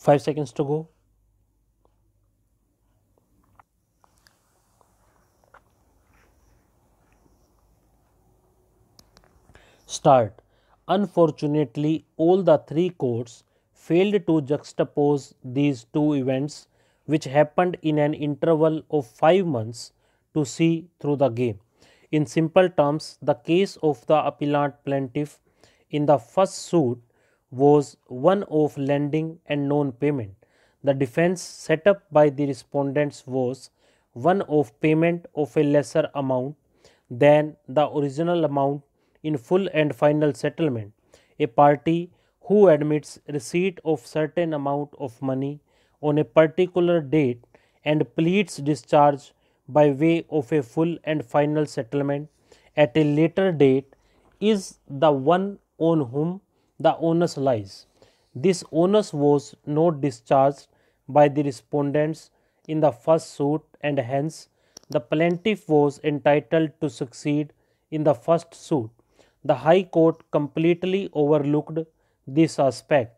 5 seconds to go. Start. Unfortunately, all the three courts failed to juxtapose these two events, which happened in an interval of 5 months, to see through the game. In simple terms, the case of the appellant plaintiff in the first suit was one of lending and non payment. The defense set up by the respondents was one of payment of a lesser amount than the original amount in full and final settlement. A party who admits receipt of certain amount of money on a particular date and pleads discharge by way of a full and final settlement at a later date is the one on whom the onus lies. This onus was not discharged by the respondents in the first suit, and hence the plaintiff was entitled to succeed in the first suit. The High Court completely overlooked this aspect.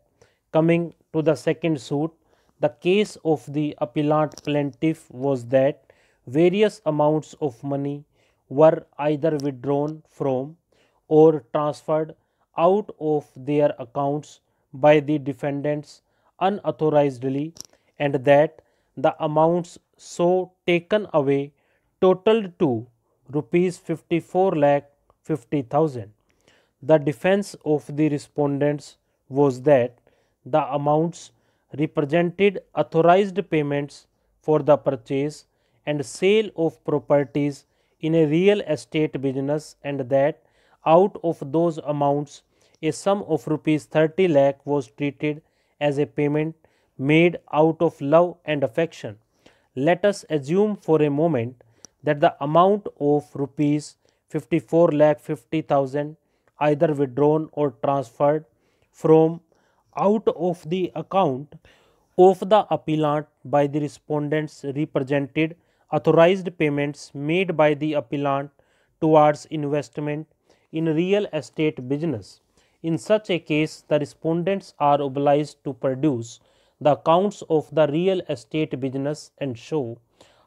Coming to the second suit, the case of the appellant plaintiff was that various amounts of money were either withdrawn from or transferred out of their accounts by the defendants unauthorizedly, and that the amounts so taken away totaled to rupees 54 lakh 50,000. The defense of the respondents was that the amounts represented authorized payments for the purchase and sale of properties in a real estate business, and that out of those amounts a sum of rupees 30 lakh was treated as a payment made out of love and affection. Let us assume for a moment that the amount of rupees 54 lakh 50,000 either withdrawn or transferred from out of the account of the appellant by the respondents represented authorized payments made by the appellant towards investment in real estate business. In such a case, the respondents are obliged to produce the accounts of the real estate business and show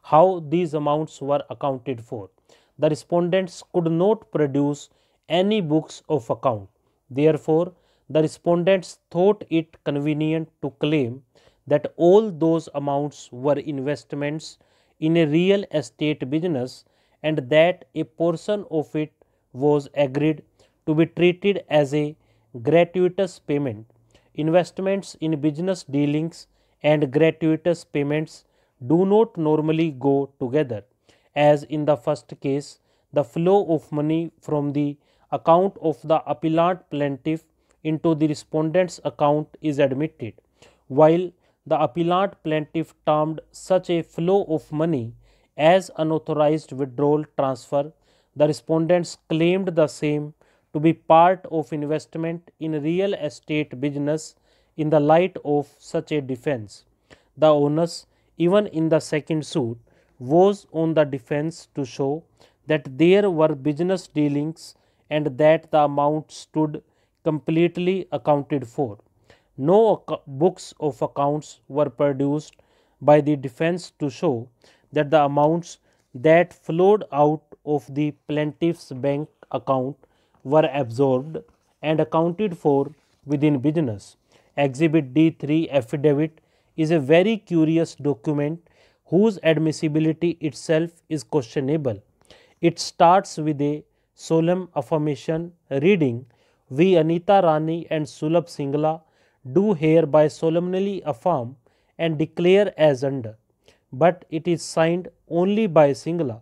how these amounts were accounted for. The respondents could not produce any books of account. Therefore, the respondents thought it convenient to claim that all those amounts were investments in a real estate business, and that a portion of it was agreed to be treated as a gratuitous payment. Investments in business dealings and gratuitous payments do not normally go together. As in the first case, the flow of money from the account of the appellant plaintiff into the respondent's account is admitted, while the appellant plaintiff termed such a flow of money as unauthorized withdrawal transfer. The respondents claimed the same to be part of investment in real estate business. In the light of such a defense, the onus, even in the second suit, was on the defense to show that there were business dealings and that the amount stood completely accounted for. No books of accounts were produced by the defense to show that the amounts that flowed out of the plaintiff's bank account were absorbed and accounted for within business. Exhibit D3 affidavit is a very curious document whose admissibility itself is questionable. It starts with a solemn affirmation reading, "We, Anita Rani and Sulabh Singla, do hereby solemnly affirm and declare as under," but it is signed only by Singla.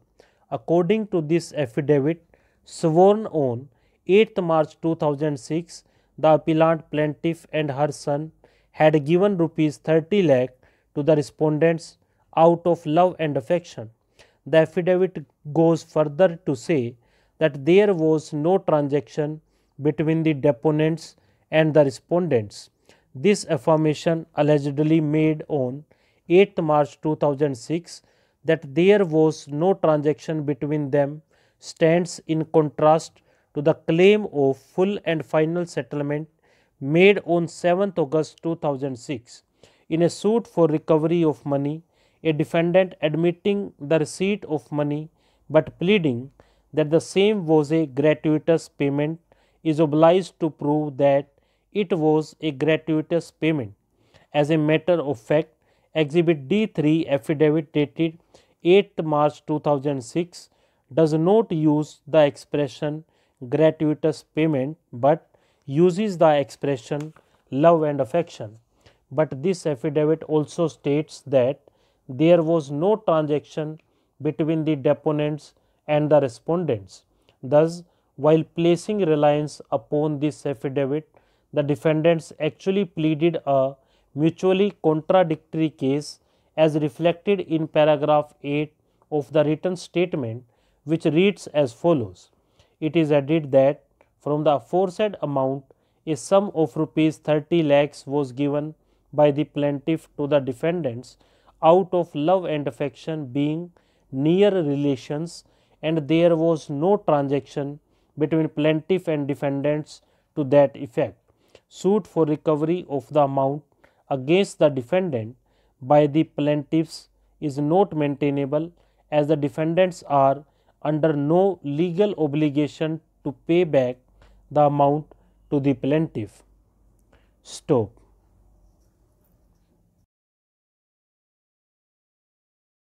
According to this affidavit, sworn on 8th March 2006, the appellant plaintiff and her son had given rupees 30 lakh to the respondents out of love and affection. The affidavit goes further to say that there was no transaction between the deponents and the respondents. This affirmation allegedly made on 8th March 2006 that there was no transaction between them stands in contrast to the claim of full and final settlement made on 7th August 2006. In a suit for recovery of money, a defendant admitting the receipt of money but pleading that the same was a gratuitous payment is obliged to prove that it was a gratuitous payment. As a matter of fact, Exhibit D3 affidavit dated 8 March 2006 does not use the expression gratuitous payment but uses the expression love and affection. But this affidavit also states that there was no transaction between the deponents and the respondents. Thus, while placing reliance upon this affidavit, the defendants actually pleaded a mutually contradictory case as reflected in paragraph 8 of the written statement, which reads as follows. It is added that from the aforesaid amount, a sum of rupees 30 lakhs was given by the plaintiff to the defendants out of love and affection, being near relations, and there was no transaction between plaintiff and defendants to that effect. Suit for recovery of the amount against the defendant by the plaintiffs is not maintainable, as the defendants are under no legal obligation to pay back the amount to the plaintiff. Stop.